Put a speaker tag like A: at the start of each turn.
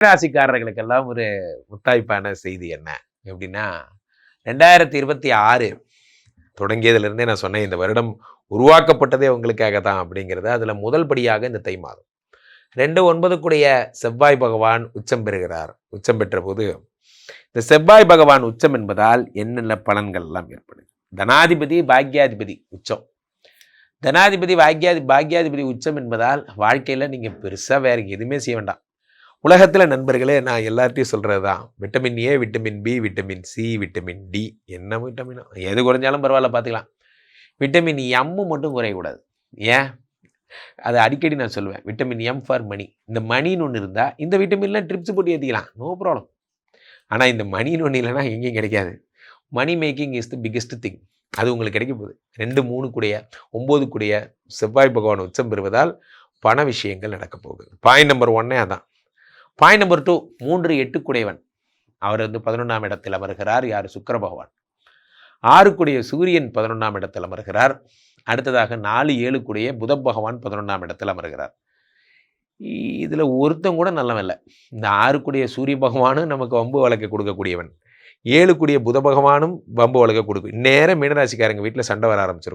A: ராசிக்காரர்களுக்கெல்லாம் ஒரு முத்தாய்ப்பான செய்தி என்ன எப்படின்னா 2026 தொடங்கியதிலிருந்தே நான் சொன்னேன் இந்த வருடம் உருவாக்கப்பட்டதே உங்களுக்காக தான் அப்படிங்கிறது. அதுல முதல் படியாக இந்த தை மாதம் 2/9 செவ்வாய் பகவான் உச்சம் பெறுகிறார். உச்சம் பெற்ற போது இந்த செவ்வாய் பகவான் உச்சம் என்பதால் என்னென்ன பலன்கள் எல்லாம் ஏற்படுது. தனாதிபதி பாக்யாதிபதி உச்சம். தனாதிபதி பாக்யாதிபதி உச்சம் என்பதால் வாழ்க்கையில நீங்க பெருசா வேற எதுவுமே செய்ய வேண்டாம். உலகத்தில் நண்பர்களே, நான் எல்லார்ட்டையும் சொல்கிறது தான், vitamin A, vitamin B, vitamin C, vitamin D, என்ன விட்டமினோ எது குறைஞ்சாலும் பரவாயில்ல பார்த்துக்கலாம். விட்டமின் எம்மு மட்டும் குறையக்கூடாது. ஏன்? அதை அடிக்கடி நான் சொல்லுவேன். Vitamin M for money. இந்த மணின்னு ஒன்று இருந்தால் இந்த விட்டமின்லாம் ட்ரிப்ஸ் போட்டு ஏற்றிக்கலாம், நோ ப்ராப்ளம். ஆனால் இந்த மணின்னு ஒன்று இல்லைன்னா எங்கேயும் கிடைக்காது. Money making is the biggest thing. அது உங்களுக்கு கிடைக்க போகுது. 2, 3 9 செவ்வாய் பகவான் உச்சம் பெறுவதால் பண விஷயங்கள் நடக்க போகுது. பாயிண்ட் நம்பர் 1 அதான். பாயிண்ட் நம்பர் 2, 3, 8 அவர் 11ஆம் இடத்தில் அமர்கிறார். யார்? சுக்கிர பகவான். 6 சூரியன் 11ஆம் இடத்தில் அமர்கிறார். அடுத்ததாக 4, 7 புத பகவான் 11ஆம் இடத்தில் அமர்கிறார். இதில் ஒருத்தம் கூட நல்லவன் இல்லை. இந்த 6 சூரிய பகவானும் நமக்கு வம்பு வழக்கு கொடுக்கக்கூடியவன், 7 புத பகவானும் வம்பு வழக்க கொடுக்கும். நேரம் மீனராசிக்காரங்க வீட்டில் சண்டை வர ஆரம்பிச்சிருக்கும்.